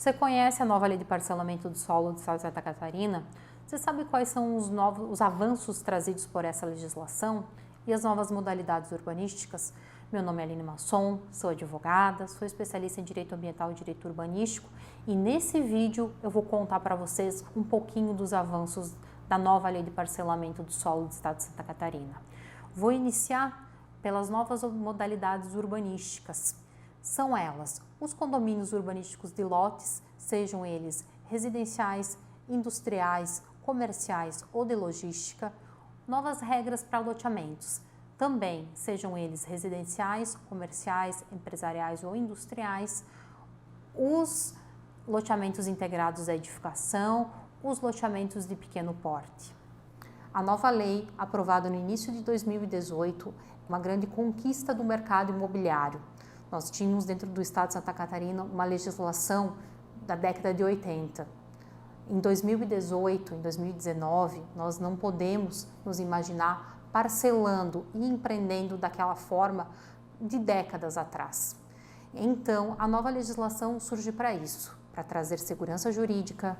Você conhece a nova lei de parcelamento do solo do estado de Santa Catarina? Você sabe quais são os avanços trazidos por essa legislação e as novas modalidades urbanísticas? Meu nome é Aline Masson, sou advogada, sou especialista em direito ambiental e direito urbanístico e nesse vídeo eu vou contar para vocês um pouquinho dos avanços da nova lei de parcelamento do solo do estado de Santa Catarina. Vou iniciar pelas novas modalidades urbanísticas. São elas os condomínios urbanísticos de lotes, sejam eles residenciais, industriais, comerciais ou de logística, novas regras para loteamentos, também sejam eles residenciais, comerciais, empresariais ou industriais, os loteamentos integrados à edificação, os loteamentos de pequeno porte. A nova lei, aprovada no início de 2018, é uma grande conquista do mercado imobiliário. Nós tínhamos dentro do estado de Santa Catarina uma legislação da década de 80. Em 2018, em 2019, nós não podemos nos imaginar parcelando e empreendendo daquela forma de décadas atrás. Então, a nova legislação surge para isso, para trazer segurança jurídica,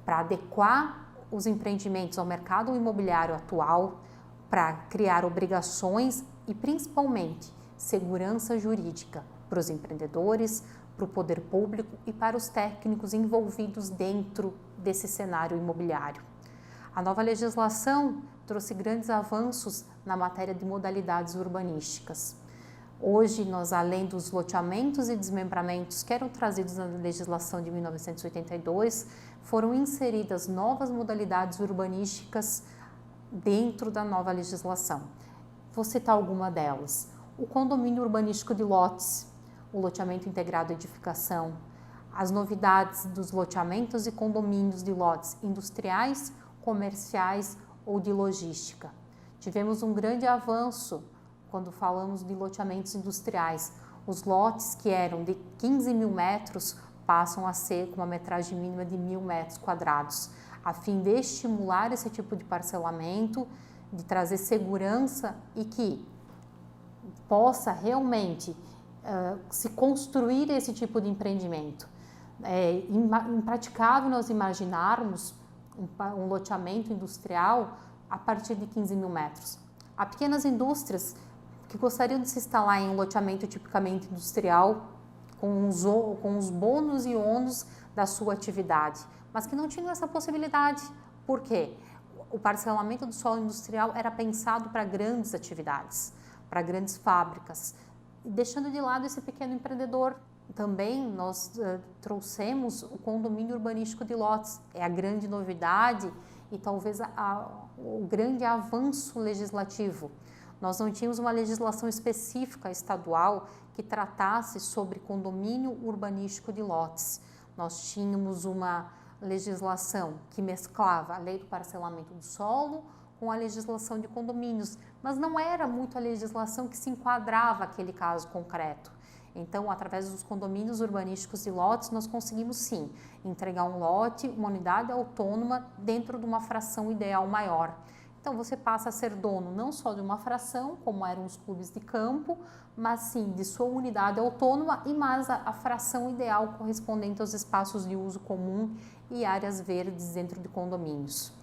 para adequar os empreendimentos ao mercado imobiliário atual, para criar obrigações e, principalmente, segurança jurídica para os empreendedores, para o poder público e para os técnicos envolvidos dentro desse cenário imobiliário. A nova legislação trouxe grandes avanços na matéria de modalidades urbanísticas. Hoje, nós, além dos loteamentos e desmembramentos que eram trazidos na legislação de 1982, foram inseridas novas modalidades urbanísticas dentro da nova legislação. Vou citar alguma delas. O condomínio urbanístico de lotes, o loteamento integrado à edificação, as novidades dos loteamentos e condomínios de lotes industriais, comerciais ou de logística. Tivemos um grande avanço quando falamos de loteamentos industriais. Os lotes que eram de 15 mil metros passam a ser com uma metragem mínima de 1.000 metros quadrados, a fim de estimular esse tipo de parcelamento, de trazer segurança e que possa realmente se construir esse tipo de empreendimento. É impraticável nós imaginarmos um loteamento industrial a partir de 15 mil metros. Há pequenas indústrias que gostariam de se instalar em um loteamento tipicamente industrial com os bônus e ônus da sua atividade, mas que não tinham essa possibilidade. Por quê? O parcelamento do solo industrial era pensado para grandes atividades, para grandes fábricas, deixando de lado esse pequeno empreendedor. Também nós trouxemos o condomínio urbanístico de lotes, é a grande novidade e talvez o grande avanço legislativo. Nós não tínhamos uma legislação específica estadual que tratasse sobre condomínio urbanístico de lotes. Nós tínhamos uma legislação que mesclava a lei do parcelamento do solo com a legislação de condomínios, mas não era muito a legislação que se enquadrava aquele caso concreto. Então, através dos condomínios urbanísticos de lotes, nós conseguimos sim entregar um lote, uma unidade autônoma dentro de uma fração ideal maior. Então, você passa a ser dono não só de uma fração, como eram os clubes de campo, mas sim de sua unidade autônoma e mais a fração ideal correspondente aos espaços de uso comum e áreas verdes dentro de condomínios.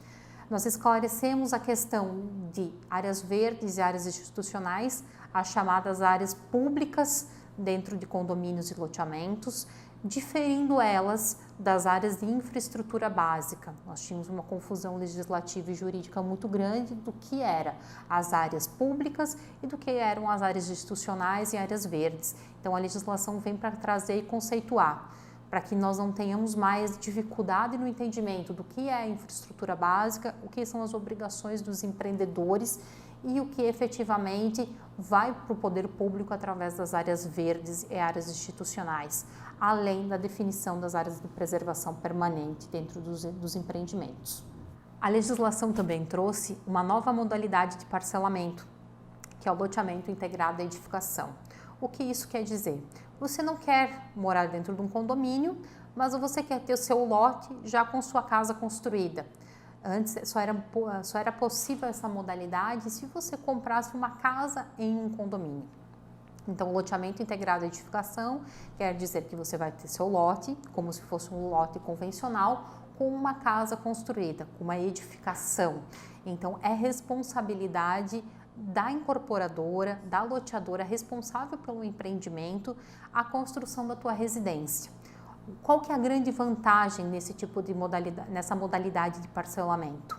Nós esclarecemos a questão de áreas verdes e áreas institucionais, as chamadas áreas públicas dentro de condomínios e loteamentos, diferindo elas das áreas de infraestrutura básica. Nós tínhamos uma confusão legislativa e jurídica muito grande do que eram as áreas públicas e do que eram as áreas institucionais e áreas verdes. Então a legislação vem para trazer e conceituar, para que nós não tenhamos mais dificuldade no entendimento do que é a infraestrutura básica, o que são as obrigações dos empreendedores e o que efetivamente vai para o poder público através das áreas verdes e áreas institucionais, além da definição das áreas de preservação permanente dentro dos empreendimentos. A legislação também trouxe uma nova modalidade de parcelamento, que é o loteamento integrado à edificação. O que isso quer dizer? Você não quer morar dentro de um condomínio, mas você quer ter o seu lote já com sua casa construída. Antes só era possível essa modalidade se você comprasse uma casa em um condomínio. Então, loteamento integrado à edificação quer dizer que você vai ter seu lote, como se fosse um lote convencional, com uma casa construída, com uma edificação. Então, é responsabilidade da incorporadora, da loteadora responsável pelo empreendimento, a construção da tua residência. Qual que é a grande vantagem nesse tipo de modalidade, nessa modalidade de parcelamento?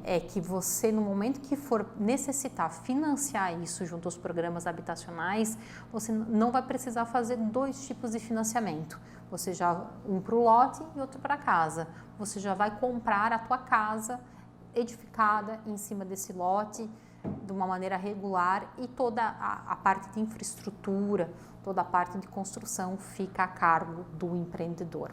É que você, no momento que for necessitar financiar isso junto aos programas habitacionais, você não vai precisar fazer dois tipos de financiamento. Você já, um para o lote e outro para a casa. Você já vai comprar a tua casa edificada em cima desse lote de uma maneira regular e toda a parte de infraestrutura, toda a parte de construção fica a cargo do empreendedor.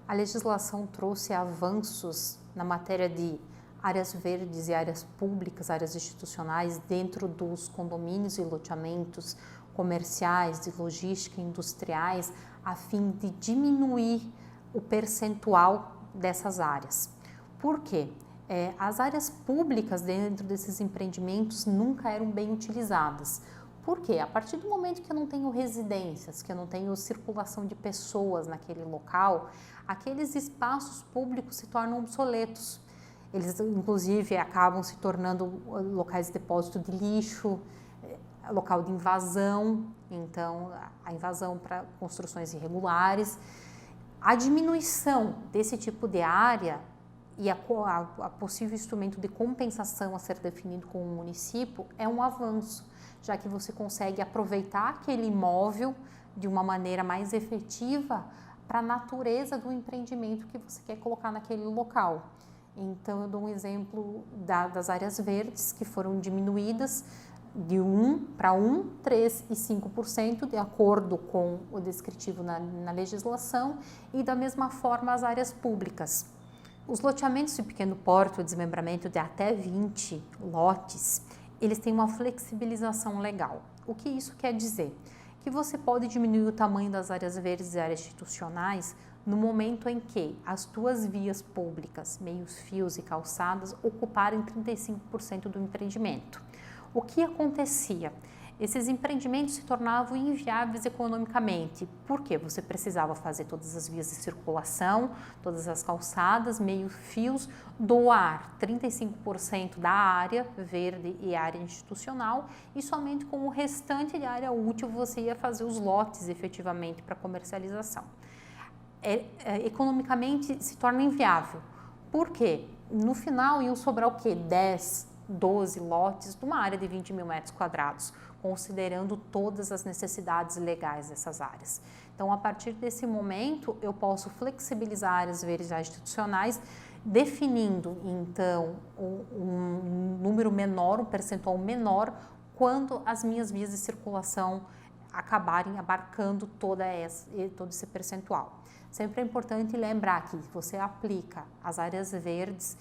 A legislação trouxe avanços na matéria de áreas verdes e áreas públicas, áreas institucionais dentro dos condomínios e loteamentos comerciais, de logística, industriais, a fim de diminuir o percentual dessas áreas. Por quê? As áreas públicas dentro desses empreendimentos nunca eram bem utilizadas. Por quê? A partir do momento que eu não tenho residências, que eu não tenho circulação de pessoas naquele local, aqueles espaços públicos se tornam obsoletos. Eles, inclusive, acabam se tornando locais de depósito de lixo, local de invasão, então a invasão para construções irregulares. A diminuição desse tipo de área e a possível instrumento de compensação a ser definido com o município é um avanço, já que você consegue aproveitar aquele imóvel de uma maneira mais efetiva para a natureza do empreendimento que você quer colocar naquele local. Então, eu dou um exemplo das áreas verdes que foram diminuídas de 1 para 1, 3 e 5%, de acordo com o descritivo na legislação, e da mesma forma as áreas públicas. Os loteamentos de pequeno porte, o desmembramento de até 20 lotes, eles têm uma flexibilização legal. O que isso quer dizer? Que você pode diminuir o tamanho das áreas verdes e áreas institucionais no momento em que as tuas vias públicas, meios fios e calçadas ocuparem 35% do empreendimento. O que acontecia? Esses empreendimentos se tornavam inviáveis economicamente, porque você precisava fazer todas as vias de circulação, todas as calçadas, meios fios, doar 35% da área verde e área institucional e somente com o restante de área útil você ia fazer os lotes efetivamente para comercialização. Economicamente se torna inviável. Por quê? No final iam sobrar o quê? 10, 12 lotes de uma área de 20 mil metros quadrados, considerando todas as necessidades legais dessas áreas. Então, a partir desse momento, eu posso flexibilizar áreas verdes institucionais, definindo, então, um número menor, um percentual menor, quando as minhas vias de circulação acabarem abarcando todo esse percentual. Sempre é importante lembrar que você aplica as áreas verdes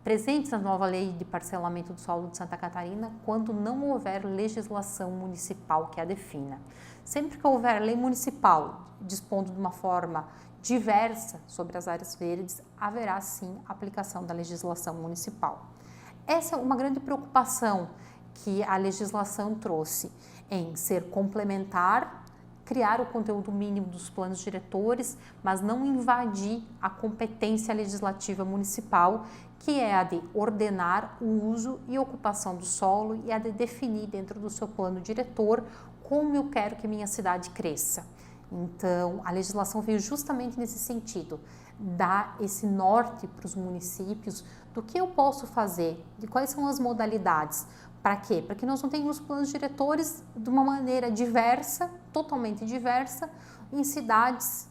presentes na nova lei de parcelamento do solo de Santa Catarina quando não houver legislação municipal que a defina. Sempre que houver lei municipal dispondo de uma forma diversa sobre as áreas verdes, haverá sim aplicação da legislação municipal. Essa é uma grande preocupação que a legislação trouxe em ser complementar, criar o conteúdo mínimo dos planos diretores, mas não invadir a competência legislativa municipal, que é a de ordenar o uso e ocupação do solo e a de definir dentro do seu plano diretor como eu quero que minha cidade cresça. Então, a legislação veio justamente nesse sentido, dar esse norte para os municípios do que eu posso fazer, de quais são as modalidades. Para quê? Para que nós não tenhamos planos diretores de uma maneira diversa, totalmente diversa, em cidades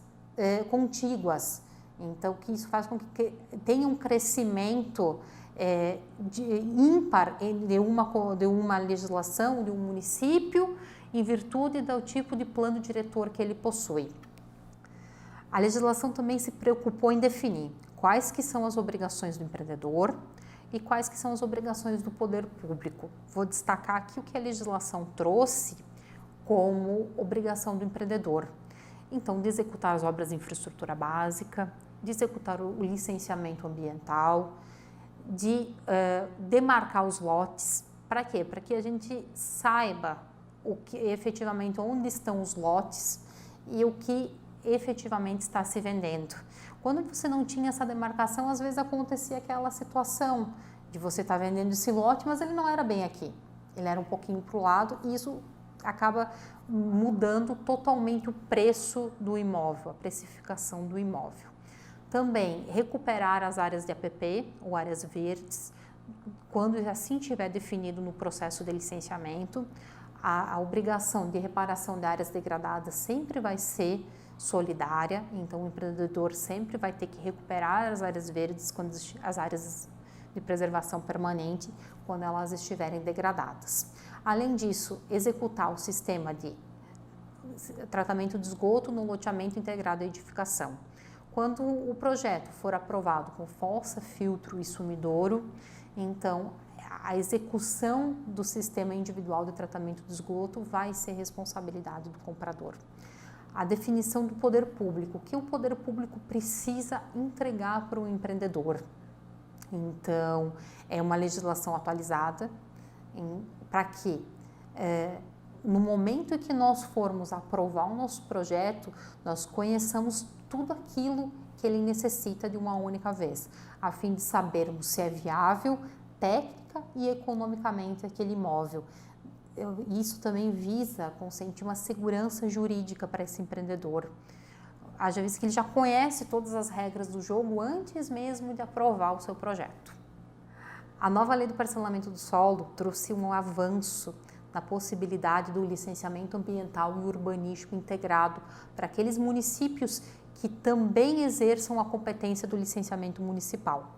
contíguas. Então, que isso faz com que tenha um crescimento ímpar de uma legislação, de um município, em virtude do tipo de plano diretor que ele possui. A legislação também se preocupou em definir quais que são as obrigações do empreendedor e quais que são as obrigações do poder público. Vou destacar aqui o que a legislação trouxe como obrigação do empreendedor. Então, de executar as obras de infraestrutura básica, de executar o licenciamento ambiental, de demarcar os lotes. Para quê? Para que a gente saiba o que efetivamente, onde estão os lotes e o que efetivamente está se vendendo. Quando você não tinha essa demarcação, às vezes acontecia aquela situação de você estar vendendo esse lote, mas ele não era bem aqui, ele era um pouquinho para o lado, e isso acaba mudando totalmente o preço do imóvel, a precificação do imóvel. Também recuperar as áreas de APP ou áreas verdes, quando assim tiver definido no processo de licenciamento. A obrigação de reparação de áreas degradadas sempre vai ser solidária, então o empreendedor sempre vai ter que recuperar as áreas verdes, as áreas de preservação permanente, quando elas estiverem degradadas. Além disso, executar o sistema de tratamento de esgoto no loteamento integrado à edificação. Quando o projeto for aprovado com fossa, filtro e sumidouro, então a execução do sistema individual de tratamento de esgoto vai ser responsabilidade do comprador. A definição do poder público, o que o poder público precisa entregar para o empreendedor. Então, é uma legislação atualizada para que, no momento em que nós formos aprovar o nosso projeto, nós conheçamos tudo aquilo que ele necessita de uma única vez, a fim de sabermos se é viável, técnica e economicamente aquele imóvel. Isso também visa consentir uma segurança jurídica para esse empreendedor. Haja visto que ele já conhece todas as regras do jogo antes mesmo de aprovar o seu projeto. A nova lei do parcelamento do solo trouxe um avanço na possibilidade do licenciamento ambiental e urbanístico integrado para aqueles municípios que também exerçam a competência do licenciamento municipal.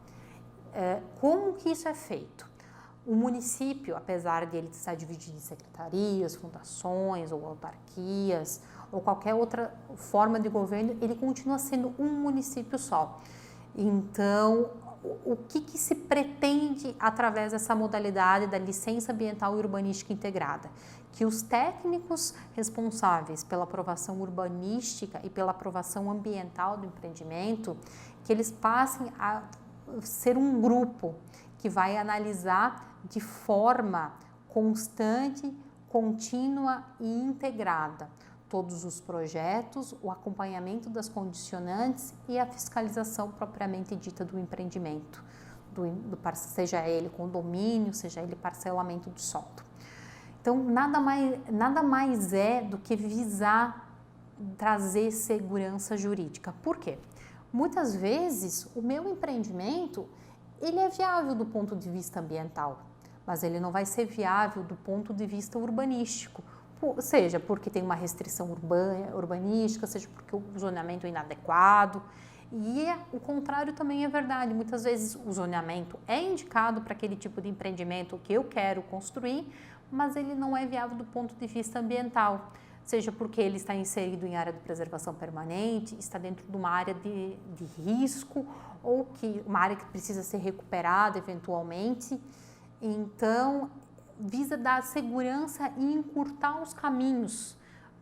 Como que isso é feito? O município, apesar de ele estar dividido em secretarias, fundações ou autarquias ou qualquer outra forma de governo, ele continua sendo um município só. Então, o que se pretende através dessa modalidade da licença ambiental e urbanística integrada? Que os técnicos responsáveis pela aprovação urbanística e pela aprovação ambiental do empreendimento, que eles passem a ser um grupo que vai analisar de forma constante, contínua e integrada todos os projetos, o acompanhamento das condicionantes e a fiscalização propriamente dita do empreendimento, seja ele condomínio, seja ele parcelamento do solo. Então, nada mais é do que visar trazer segurança jurídica. Por quê? Muitas vezes o meu empreendimento ele é viável do ponto de vista ambiental, mas ele não vai ser viável do ponto de vista urbanístico, seja porque tem uma restrição urbanística, seja porque o zoneamento é inadequado. E o contrário também é verdade, muitas vezes o zoneamento é indicado para aquele tipo de empreendimento que eu quero construir, mas ele não é viável do ponto de vista ambiental, seja porque ele está inserido em área de preservação permanente, está dentro de uma área de risco ou uma área que precisa ser recuperada eventualmente. Então, visa dar segurança e encurtar os caminhos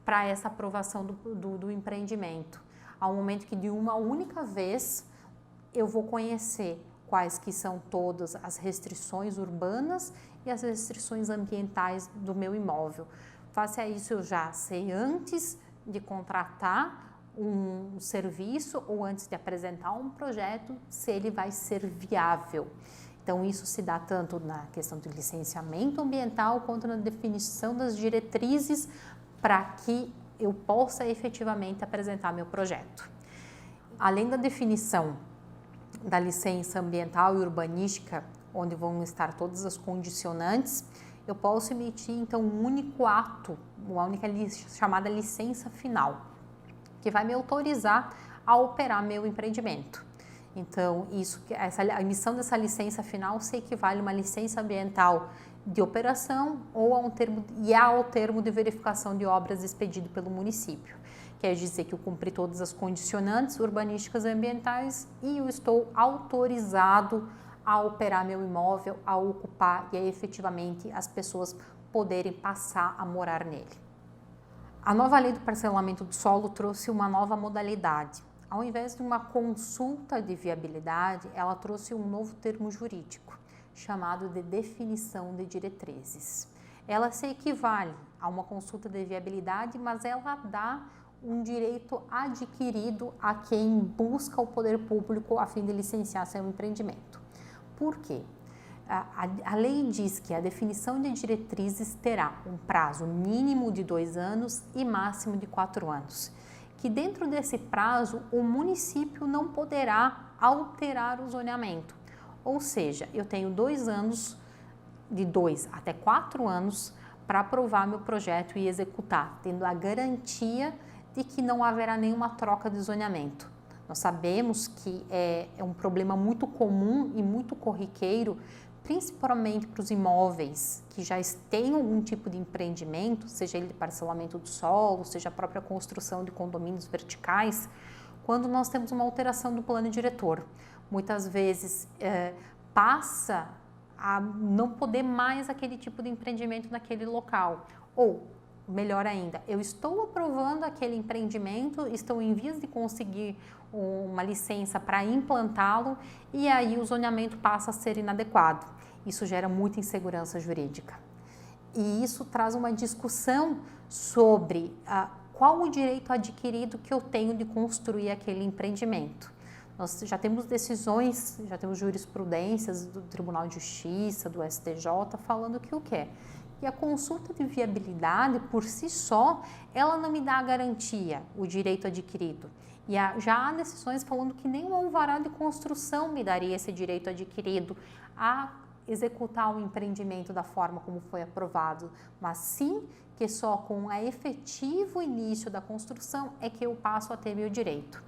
para essa aprovação do empreendimento, ao momento que de uma única vez eu vou conhecer quais que são todas as restrições urbanas e as restrições ambientais do meu imóvel. Face a isso, eu já sei antes de contratar um serviço ou antes de apresentar um projeto se ele vai ser viável. Então, isso se dá tanto na questão do licenciamento ambiental quanto na definição das diretrizes para que eu possa efetivamente apresentar meu projeto. Além da definição da licença ambiental e urbanística, onde vão estar todas as condicionantes, eu posso emitir, então, um único ato, uma única chamada licença final, que vai me autorizar a operar meu empreendimento. Então, a emissão dessa licença final se equivale a uma licença ambiental de operação ou ao termo de verificação de obras expedido pelo município. Quer dizer que eu cumpri todas as condicionantes urbanísticas e ambientais e eu estou autorizado a operar meu imóvel, a ocupar e a efetivamente as pessoas poderem passar a morar nele. A nova lei do parcelamento do solo trouxe uma nova modalidade. Ao invés de uma consulta de viabilidade, ela trouxe um novo termo jurídico, chamado de definição de diretrizes. ela se equivale a uma consulta de viabilidade, mas ela dá um direito adquirido a quem busca o poder público a fim de licenciar seu empreendimento. Por quê? A lei diz que a definição de diretrizes terá um prazo mínimo de 2 anos e máximo de 4 anos, que dentro desse prazo o município não poderá alterar o zoneamento. Ou seja, eu tenho 2 anos, de 2 até 4 anos, para aprovar meu projeto e executar, tendo a garantia de que não haverá nenhuma troca de zoneamento. Nós sabemos que é um problema muito comum e muito corriqueiro, principalmente para os imóveis que já têm algum tipo de empreendimento, seja ele de parcelamento do solo, seja a própria construção de condomínios verticais, quando nós temos uma alteração do plano diretor. Muitas vezes passa a não poder mais aquele tipo de empreendimento naquele local. Ou, melhor ainda, eu estou aprovando aquele empreendimento, estou em vias de conseguir uma licença para implantá-lo e aí o zoneamento passa a ser inadequado. Isso gera muita insegurança jurídica. E isso traz uma discussão sobre qual o direito adquirido que eu tenho de construir aquele empreendimento. Nós já temos decisões, já temos jurisprudências do Tribunal de Justiça, do STJ, falando que o quê? E a consulta de viabilidade, por si só, ela não me dá a garantia, o direito adquirido. E já há decisões falando que nem o alvará de construção me daria esse direito adquirido a executar o empreendimento da forma como foi aprovado, mas sim que só com o efetivo início da construção é que eu passo a ter meu direito.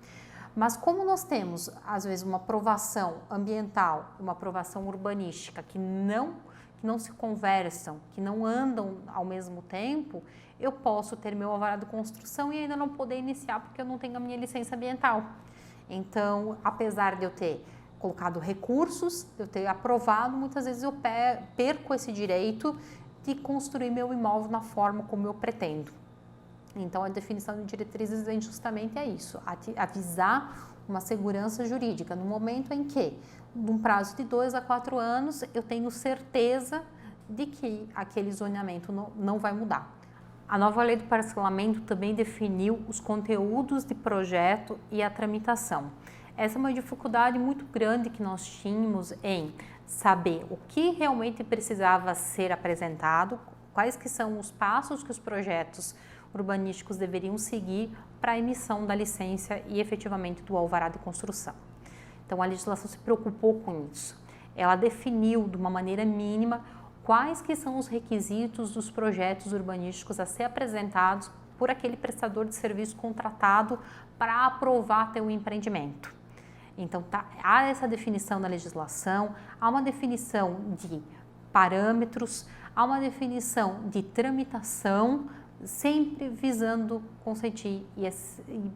Mas como nós temos, às vezes, uma aprovação ambiental, uma aprovação urbanística que não se conversam, que não andam ao mesmo tempo, eu posso ter meu alvará de construção e ainda não poder iniciar porque eu não tenho a minha licença ambiental. Então, apesar de eu ter colocado recursos, de eu ter aprovado, muitas vezes eu perco esse direito de construir meu imóvel na forma como eu pretendo. Então, a definição de diretrizes vem justamente a isso, avisar uma segurança jurídica no momento em que, num prazo de 2 a 4 anos, eu tenho certeza de que aquele zoneamento não vai mudar. A nova lei do parcelamento também definiu os conteúdos de projeto e a tramitação. Essa é uma dificuldade muito grande que nós tínhamos em saber o que realmente precisava ser apresentado, quais que são os passos que os projetos urbanísticos deveriam seguir para a emissão da licença e efetivamente do alvará de construção. Então a legislação se preocupou com isso. Ela definiu de uma maneira mínima quais que são os requisitos dos projetos urbanísticos a ser apresentados por aquele prestador de serviço contratado para aprovar teu empreendimento. Então há essa definição na legislação, há uma definição de parâmetros, há uma definição de tramitação, sempre visando consentir e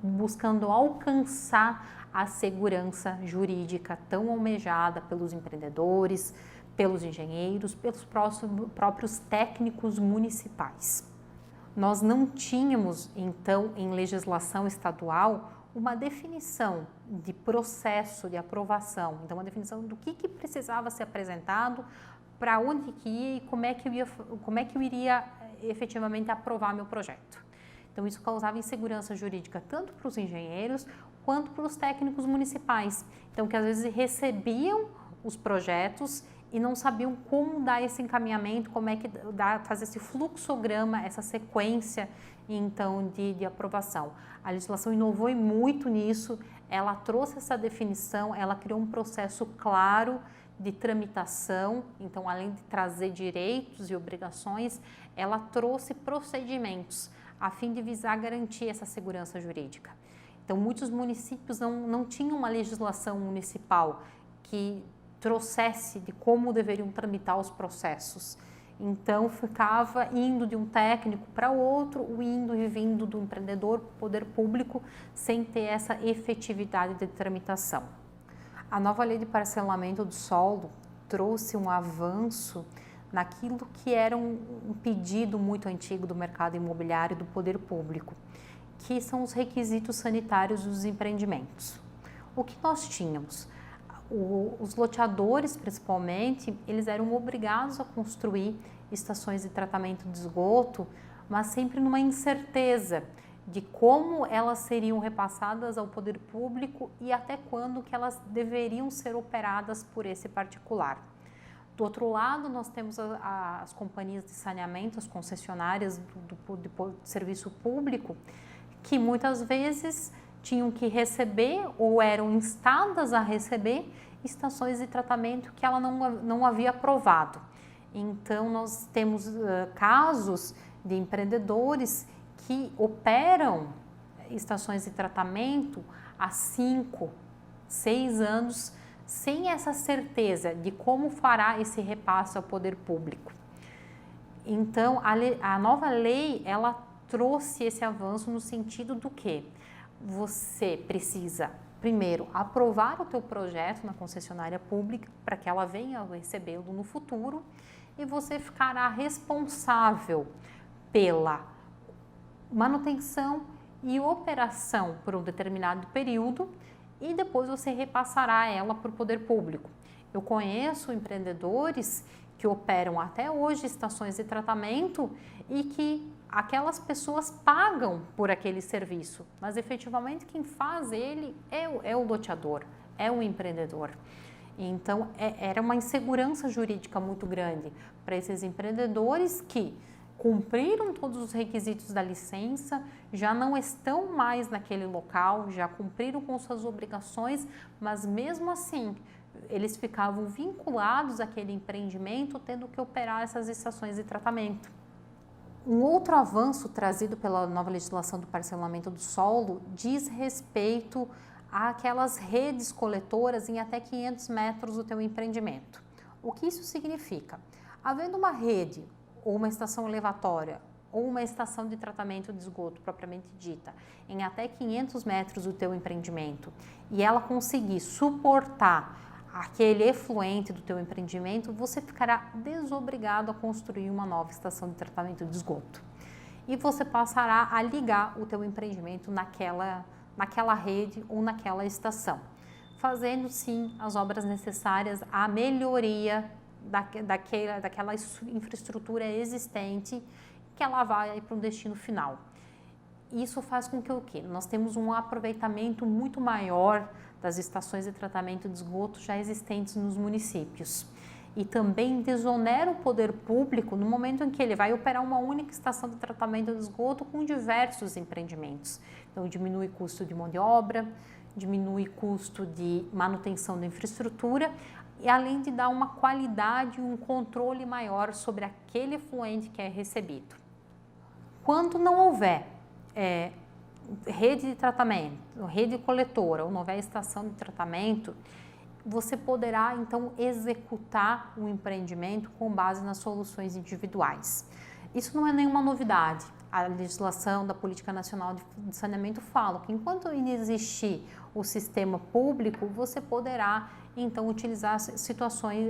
buscando alcançar a segurança jurídica tão almejada pelos empreendedores, pelos engenheiros, pelos próprios técnicos municipais. Nós não tínhamos, então, em legislação estadual, uma definição de processo de aprovação, então uma definição do que precisava ser apresentado, para onde que ia e como é que eu iria efetivamente aprovar meu projeto. Então isso causava insegurança jurídica tanto para os engenheiros quanto para os técnicos municipais, então que às vezes recebiam os projetos e não sabiam como dar esse encaminhamento, como é que fazer esse fluxograma, essa sequência então de aprovação. A legislação inovou muito nisso, ela trouxe essa definição, ela criou um processo claro de tramitação, então além de trazer direitos e obrigações, ela trouxe procedimentos a fim de visar garantir essa segurança jurídica. Então muitos municípios não tinham uma legislação municipal que trouxesse de como deveriam tramitar os processos. Então ficava indo de um técnico para outro, indo e vindo do empreendedor, poder público, sem ter essa efetividade de tramitação. A nova lei de parcelamento do solo trouxe um avanço naquilo que era um pedido muito antigo do mercado imobiliário e do poder público, que são os requisitos sanitários dos empreendimentos. O que nós tínhamos? Os loteadores, principalmente, eles eram obrigados a construir estações de tratamento de esgoto, mas sempre numa incerteza de como elas seriam repassadas ao poder público e até quando que elas deveriam ser operadas por esse particular. Do outro lado, nós temos as companhias de saneamento, as concessionárias do serviço público, que muitas vezes tinham que receber ou eram instadas a receber estações de tratamento que ela não havia aprovado. Então, nós temos casos de empreendedores que operam estações de tratamento há 5, 6 anos sem essa certeza de como fará esse repasse ao poder público. Então, a nova lei, ela trouxe esse avanço no sentido do que você precisa, primeiro, aprovar o teu projeto na concessionária pública para que ela venha recebê-lo no futuro e você ficará responsável pela manutenção e operação por um determinado período e depois você repassará ela para o poder público. Eu conheço empreendedores que operam até hoje estações de tratamento e que aquelas pessoas pagam por aquele serviço, mas efetivamente quem faz ele é o loteador, é o empreendedor. Então, era uma insegurança jurídica muito grande para esses empreendedores que cumpriram todos os requisitos da licença, já não estão mais naquele local, já cumpriram com suas obrigações, mas mesmo assim eles ficavam vinculados àquele empreendimento, tendo que operar essas estações de tratamento. Um outro avanço trazido pela nova legislação do parcelamento do solo diz respeito àquelas redes coletoras em até 500 metros do teu empreendimento. O que isso significa? Havendo uma rede ou uma estação elevatória, ou uma estação de tratamento de esgoto propriamente dita, em até 500 metros do teu empreendimento, e ela conseguir suportar aquele efluente do teu empreendimento, você ficará desobrigado a construir uma nova estação de tratamento de esgoto. E você passará a ligar o teu empreendimento naquela rede ou naquela estação, fazendo sim as obras necessárias à melhoria daquela infraestrutura existente, que ela vai para um destino final. Isso faz com que o quê? Nós temos um aproveitamento muito maior das estações de tratamento de esgoto já existentes nos municípios. E também desonera o poder público no momento em que ele vai operar uma única estação de tratamento de esgoto com diversos empreendimentos. Então, diminui custo de mão de obra, diminui custo de manutenção da infraestrutura, e além de dar uma qualidade e um controle maior sobre aquele efluente que é recebido. Quando não houver rede de tratamento, rede coletora ou não houver estação de tratamento, você poderá então executar o empreendimento com base nas soluções individuais. Isso não é nenhuma novidade. A legislação da Política Nacional de Saneamento fala que enquanto inexistir o sistema público, você poderá então utilizar situações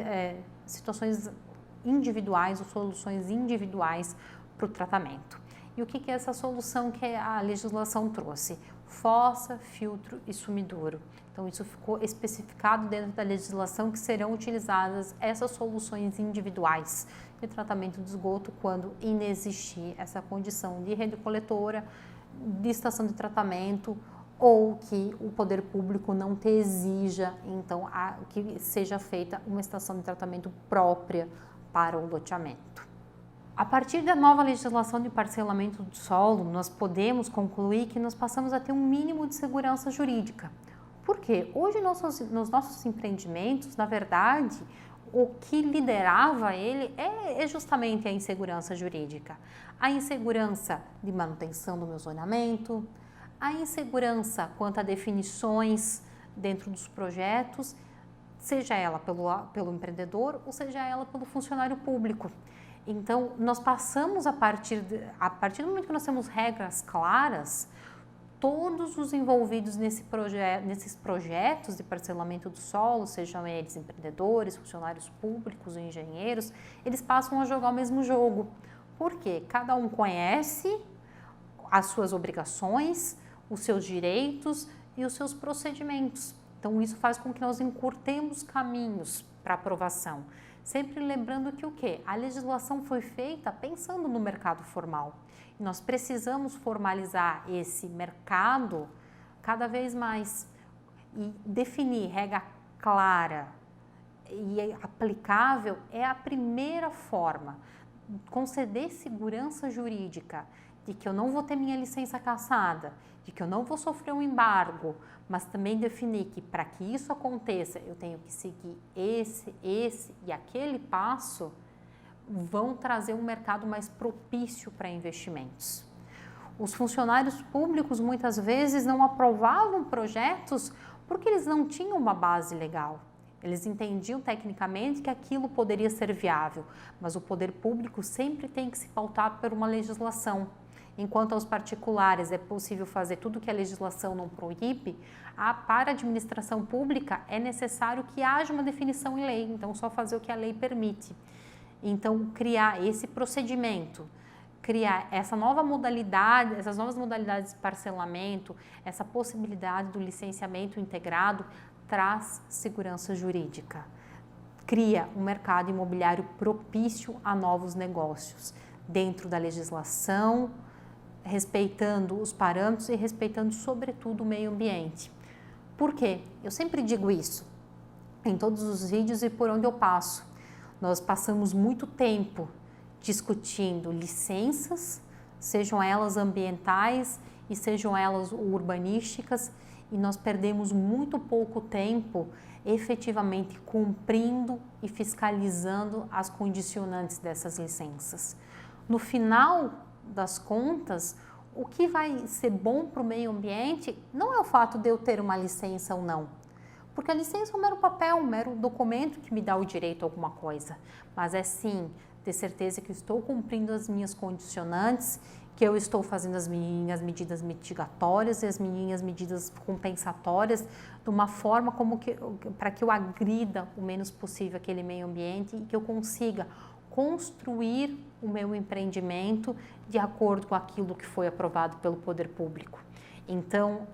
individuais ou soluções individuais para o tratamento. E o que é essa solução que a legislação trouxe? Fossa, filtro e sumidouro. Então, isso ficou especificado dentro da legislação que serão utilizadas essas soluções individuais de tratamento de esgoto quando inexistir essa condição de rede coletora, de estação de tratamento ou que o poder público não te exija, então, que seja feita uma estação de tratamento própria para o loteamento. A partir da nova legislação de parcelamento do solo, nós podemos concluir que nós passamos a ter um mínimo de segurança jurídica. Por quê? Hoje, nos nossos empreendimentos, na verdade, o que liderava ele é justamente a insegurança jurídica. A insegurança de manutenção do meu zonamento, a insegurança quanto a definições dentro dos projetos, seja ela pelo empreendedor ou seja ela pelo funcionário público. Então, nós passamos a partir do momento que nós temos regras claras, todos os envolvidos nesses projetos de parcelamento do solo, sejam eles empreendedores, funcionários públicos, engenheiros, eles passam a jogar o mesmo jogo. Por quê? Cada um conhece as suas obrigações, os seus direitos e os seus procedimentos. Então, isso faz com que nós encurtemos caminhos para aprovação. Sempre lembrando que o quê? A legislação foi feita pensando no mercado formal. E nós precisamos formalizar esse mercado cada vez mais e definir regra clara e aplicável é a primeira forma. Conceder segurança jurídica de que eu não vou ter minha licença cassada, de que eu não vou sofrer um embargo, mas também definir que para que isso aconteça eu tenho que seguir esse e aquele passo, vão trazer um mercado mais propício para investimentos. Os funcionários públicos muitas vezes não aprovavam projetos porque eles não tinham uma base legal. Eles entendiam tecnicamente que aquilo poderia ser viável, mas o poder público sempre tem que se pautar por uma legislação. Enquanto aos particulares é possível fazer tudo que a legislação não proíbe, para a administração pública é necessário que haja uma definição em lei, então só fazer o que a lei permite. Então, criar esse procedimento, criar essa nova modalidade, essas novas modalidades de parcelamento, essa possibilidade do licenciamento integrado, traz segurança jurídica, cria um mercado imobiliário propício a novos negócios, dentro da legislação, respeitando os parâmetros e respeitando, sobretudo, o meio ambiente. Por quê? Eu sempre digo isso, em todos os vídeos e por onde eu passo. Nós passamos muito tempo discutindo licenças, sejam elas ambientais e sejam elas urbanísticas, e nós perdemos muito pouco tempo efetivamente cumprindo e fiscalizando as condicionantes dessas licenças. No final das contas, o que vai ser bom para o meio ambiente não é o fato de eu ter uma licença ou não, porque a licença é um mero papel, um mero documento que me dá o direito a alguma coisa, mas é sim ter certeza que eu estou cumprindo as minhas condicionantes, que eu estou fazendo as minhas medidas mitigatórias e as minhas medidas compensatórias de uma forma para que eu agrida o menos possível aquele meio ambiente e que eu consiga construir o meu empreendimento de acordo com aquilo que foi aprovado pelo poder público. Então,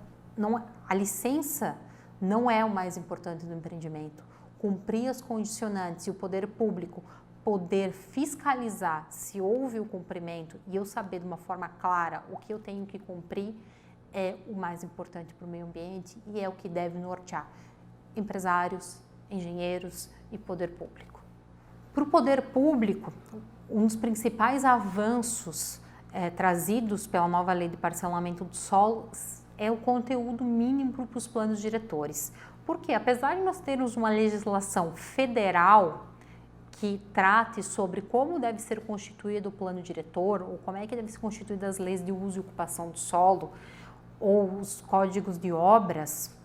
a licença não é o mais importante do empreendimento. Cumprir as condicionantes e o poder público poder fiscalizar se houve o cumprimento e eu saber de uma forma clara o que eu tenho que cumprir é o mais importante para o meio ambiente e é o que deve nortear empresários, engenheiros e poder público. Para o poder público, um dos principais avanços trazidos pela nova lei de parcelamento do solo é o conteúdo mínimo para os planos diretores. Porque apesar de nós termos uma legislação federal que trate sobre como deve ser constituído o plano diretor, ou como é que deve ser constituídas as leis de uso e ocupação do solo, ou os códigos de obras,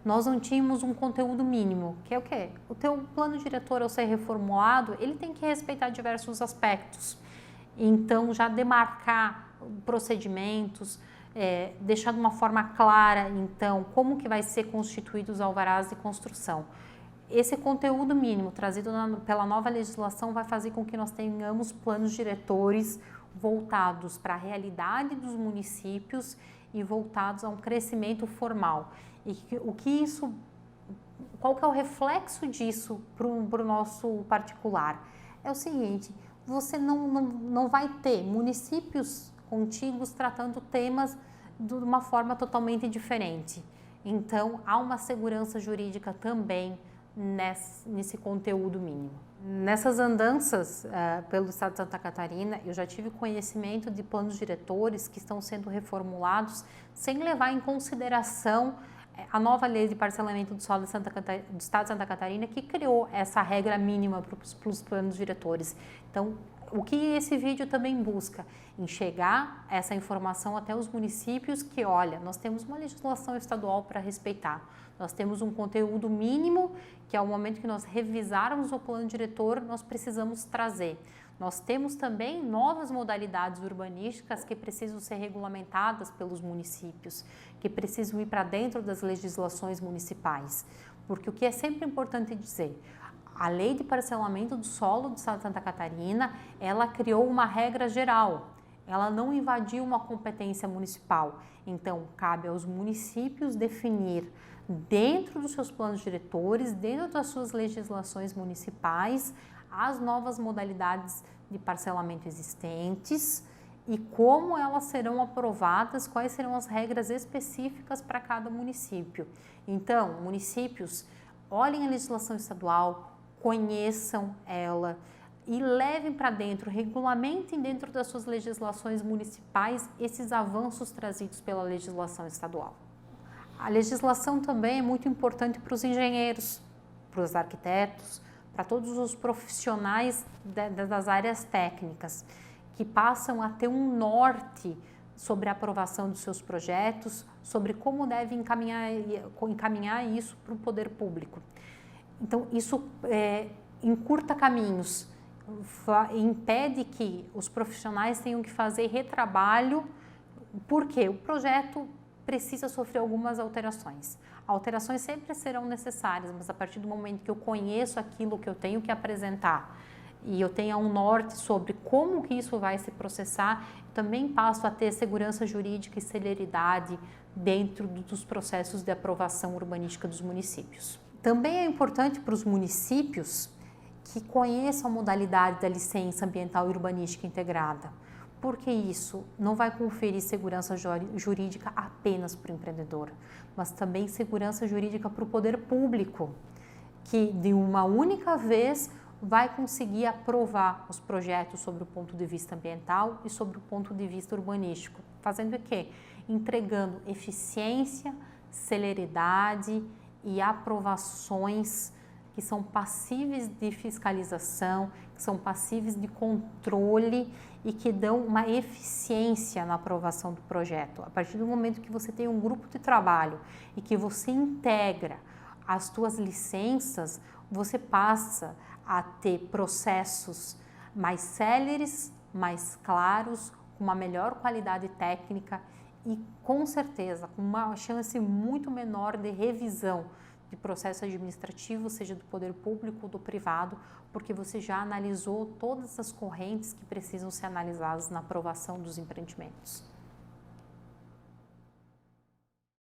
nós não tínhamos um conteúdo mínimo, que é o quê? O teu plano diretor, ao ser reformulado, ele tem que respeitar diversos aspectos. Então, já demarcar procedimentos, deixar de uma forma clara, então, como que vai ser constituídos os alvarás de construção. Esse conteúdo mínimo trazido pela nova legislação vai fazer com que nós tenhamos planos diretores voltados para a realidade dos municípios e voltados a um crescimento formal. E qual que é o reflexo disso para o nosso particular? É o seguinte, você não vai ter municípios contíguos tratando temas de uma forma totalmente diferente. Então, há uma segurança jurídica também nesse conteúdo mínimo. Nessas andanças pelo estado de Santa Catarina, eu já tive conhecimento de planos diretores que estão sendo reformulados sem levar em consideração a nova lei de parcelamento do solo do estado de Santa Catarina, que criou essa regra mínima para os planos diretores. Então, o que esse vídeo também busca? Enxergar essa informação até os municípios que, olha, nós temos uma legislação estadual para respeitar, nós temos um conteúdo mínimo que ao momento que nós revisarmos o plano diretor, nós precisamos trazer. Nós temos também novas modalidades urbanísticas que precisam ser regulamentadas pelos municípios, que precisam ir para dentro das legislações municipais, porque o que é sempre importante dizer, a lei de parcelamento do solo do estado de Santa Catarina, ela criou uma regra geral, ela não invadiu uma competência municipal. Então, cabe aos municípios definir dentro dos seus planos diretores, dentro das suas legislações municipais, as novas modalidades de parcelamento existentes e como elas serão aprovadas, quais serão as regras específicas para cada município. Então, municípios, olhem a legislação estadual, conheçam ela e levem para dentro, regulamentem dentro das suas legislações municipais esses avanços trazidos pela legislação estadual. A legislação também é muito importante para os engenheiros, para os arquitetos, para todos os profissionais das áreas técnicas, que passam a ter um norte sobre a aprovação dos seus projetos, sobre como deve encaminhar isso para o poder público. Então, isso encurta caminhos, impede que os profissionais tenham que fazer retrabalho, porque o projeto precisa sofrer algumas alterações. Alterações sempre serão necessárias, mas a partir do momento que eu conheço aquilo que eu tenho que apresentar e eu tenho um norte sobre como que isso vai se processar, também passo a ter segurança jurídica e celeridade dentro dos processos de aprovação urbanística dos municípios. Também é importante para os municípios que conheçam a modalidade da licença ambiental e urbanística integrada, porque isso não vai conferir segurança jurídica apenas para o empreendedor, mas também segurança jurídica para o poder público, que de uma única vez vai conseguir aprovar os projetos sobre o ponto de vista ambiental e sobre o ponto de vista urbanístico, fazendo o quê? Entregando eficiência, celeridade e aprovações que são passíveis de fiscalização, que são passíveis de controle e que dão uma eficiência na aprovação do projeto. A partir do momento que você tem um grupo de trabalho e que você integra as suas licenças, você passa a ter processos mais céleres, mais claros, com uma melhor qualidade técnica e, com certeza, com uma chance muito menor de revisão de processo administrativo, seja do poder público ou do privado, porque você já analisou todas as correntes que precisam ser analisadas na aprovação dos empreendimentos.